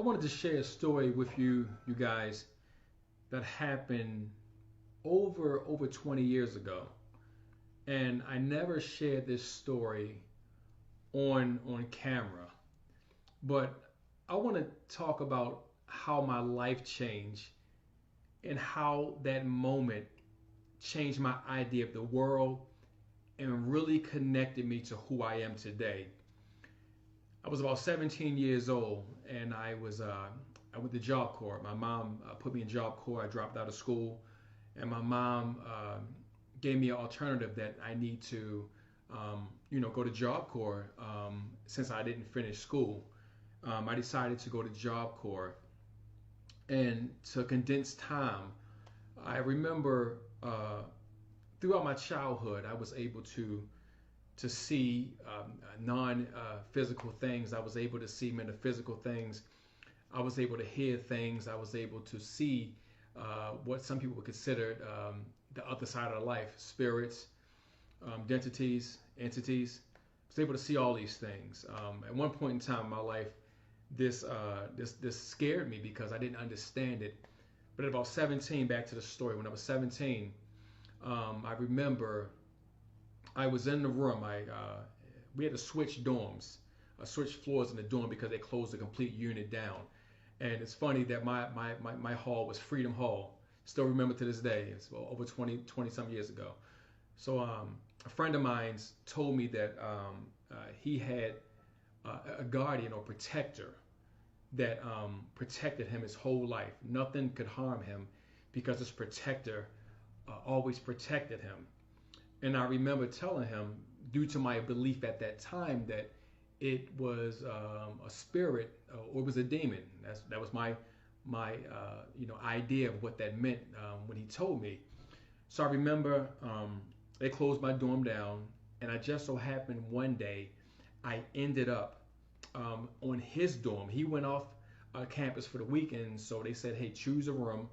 I wanted to share a story with you guys, that happened over 20 years ago, and I never shared this story on camera. But I want to talk about how my life changed and how that moment changed my idea of the world and really connected me to who I am today. I was about 17 years old, and I went to Job Corps. My mom put me in Job Corps. I dropped out of school, and my mom gave me an alternative that I need to, go to Job Corps since I didn't finish school. I decided to go to Job Corps, and to condense time, I remember throughout my childhood, I was able to see non-physical things. I was able to see metaphysical things. I was able to hear things. I was able to see what some people would consider the other side of life, spirits, entities. I was able to see all these things. At one point in time in my life, this scared me because I didn't understand it. But at about 17, back to the story, when I was 17, I remember I was in the room. We had to switch dorms, switch floors in the dorm because they closed the complete unit down. And it's funny that my hall was Freedom Hall. Still remember to this day. It's over 20 some years ago. So a friend of mine told me that he had a guardian or protector that protected him his whole life. Nothing could harm him because his protector always protected him. And I remember telling him, due to my belief at that time, that it was a spirit or it was a demon. That was my idea of what that meant when he told me. So I remember they closed my dorm down, and I just so happened one day I ended up on his dorm. He went off campus for the weekend, so they said, "Hey, choose a room."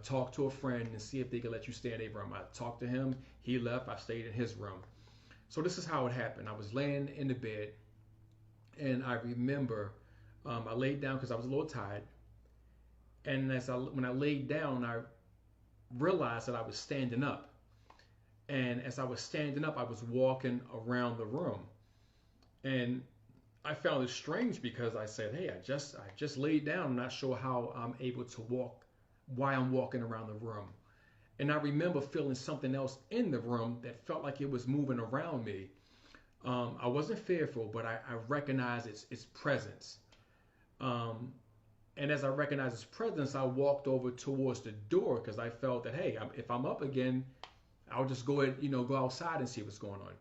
Talk to a friend and see if they could let you stay in a room. I talked to him. He left. I stayed in his room. So this is how it happened. I was laying in the bed, and I remember I laid down because I was a little tired. And when I laid down, I realized that I was standing up. And as I was standing up, I was walking around the room. And I found it strange because I said, "Hey, I just laid down. I'm not sure how I'm able to walk, why I'm walking around the room." And I remember feeling something else in the room that felt like it was moving around me. I wasn't fearful, but I recognized its presence. And as I recognized its presence, I walked over towards the door because I felt that, hey, if I'm up again, I'll just go ahead, go outside and see what's going on.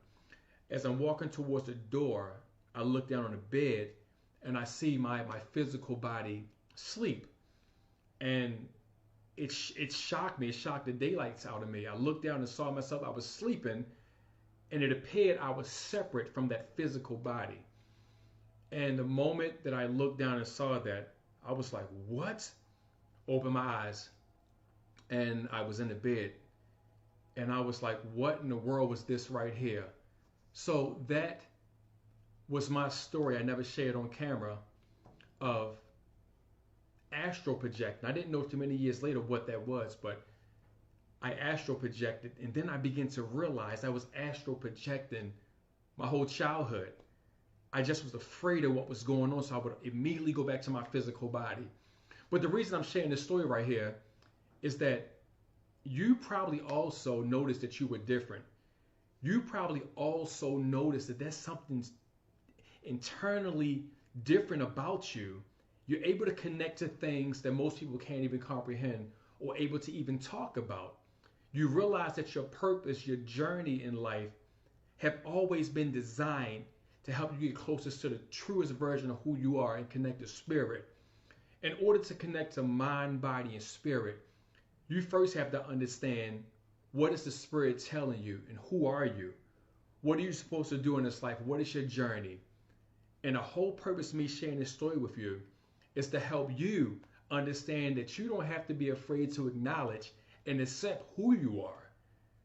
As I'm walking towards the door, I look down on the bed and I see my physical body sleep. And it shocked me. It shocked the daylights out of me. I looked down and saw myself. I was sleeping, and it appeared I was separate from that physical body. And the moment that I looked down and saw that, I was like, "What?" Opened my eyes, and I was in the bed. And I was like, "What in the world was this right here?" So that was my story. I never shared on camera, of astral projecting. I didn't know too many years later what that was, but I astral projected, and then I began to realize I was astral projecting my whole childhood. I just was afraid of what was going on, so I would immediately go back to my physical body. But the reason I'm sharing this story right here is that you probably also noticed that you were different. You probably also noticed that there's something internally different about you. You're able to connect to things that most people can't even comprehend or able to even talk about. You realize that your purpose, your journey in life, have always been designed to help you get closest to the truest version of who you are and connect to spirit. In order to connect to mind, body, and spirit, you first have to understand, what is the spirit telling you and who are you? What are you supposed to do in this life? What is your journey? And the whole purpose of me sharing this story with you is to help you understand that you don't have to be afraid to acknowledge and accept who you are.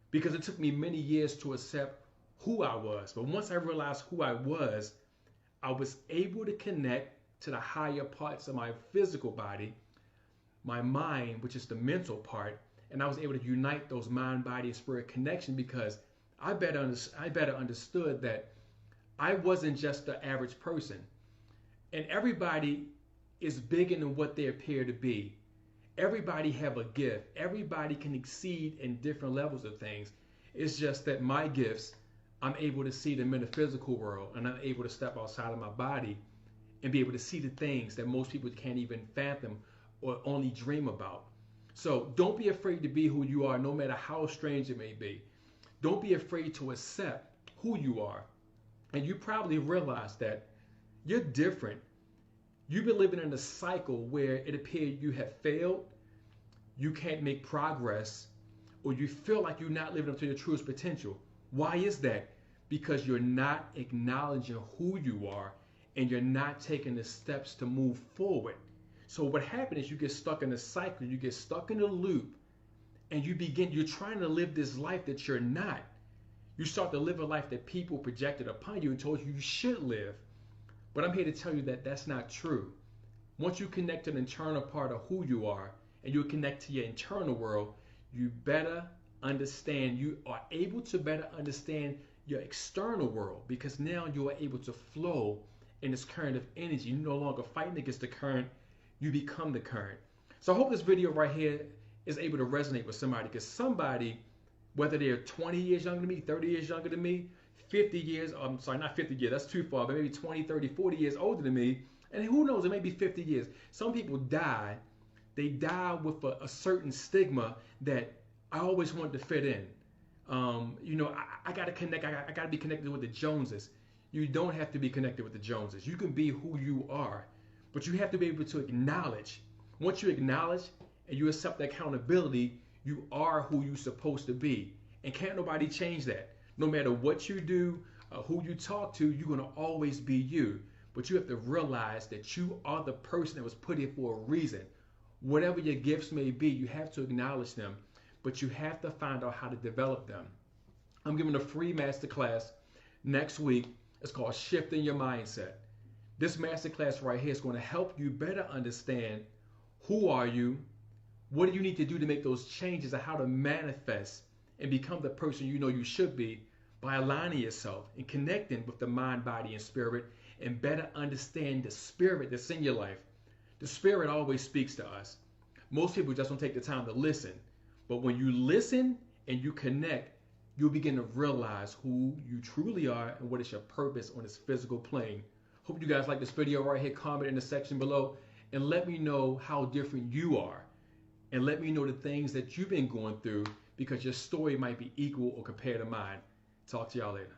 Because it took me many years to accept who I was. But once I realized who I was able to connect to the higher parts of my physical body, my mind, which is the mental part, and I was able to unite those mind, body, and spirit connection because I better understood that I wasn't just the average person. And everybody is bigger than what they appear to be. Everybody have a gift. Everybody can exceed in different levels of things. It's just that my gifts, I'm able to see the metaphysical world, and I'm able to step outside of my body and be able to see the things that most people can't even fathom or only dream about. So don't be afraid to be who you are, no matter how strange it may be. Don't be afraid to accept who you are. And you probably realize that you're different. You've been living in a cycle where it appears you have failed, you can't make progress, or you feel like you're not living up to your truest potential. Why is that? Because you're not acknowledging who you are and you're not taking the steps to move forward. So what happens is you get stuck in a cycle, you get stuck in a loop, and you're trying to live this life that you're not. You start to live a life that people projected upon you and told you you should live. But I'm here to tell you that that's not true. Once you connect to the internal part of who you are and you connect to your internal world, you better understand, you are able to better understand your external world, because now you are able to flow in this current of energy. You're no longer fighting against the current, you become the current. So I hope this video right here is able to resonate with somebody, because somebody, whether they're 20 years younger than me, 30 years younger than me, 50 years, I'm sorry, not 50 years, that's too far, but maybe 20, 30, 40 years older than me, and who knows, it may be 50 years. Some people die, they die with a certain stigma that I always wanted to fit in. I got to connect, I got to be connected with the Joneses. You don't have to be connected with the Joneses. You can be who you are, but you have to be able to acknowledge. Once you acknowledge and you accept the accountability, you are who you're supposed to be. And can't nobody change that. No matter what you do, who you talk to, you're going to always be you. But you have to realize that you are the person that was put here for a reason. Whatever your gifts may be, you have to acknowledge them, but you have to find out how to develop them. I'm giving a free masterclass next week. It's called Shifting Your Mindset. This masterclass right here is going to help you better understand who are you, what do you need to do to make those changes, and how to manifest and become the person you know you should be by aligning yourself and connecting with the mind, body, and spirit, and better understand the spirit that's in your life. The spirit always speaks to us. Most people just don't take the time to listen. But when you listen and you connect, you'll begin to realize who you truly are and what is your purpose on this physical plane. Hope you guys like this video right here. Comment in the section below and let me know how different you are. And let me know the things that you've been going through, because your story might be equal or compared to mine. Talk to y'all later.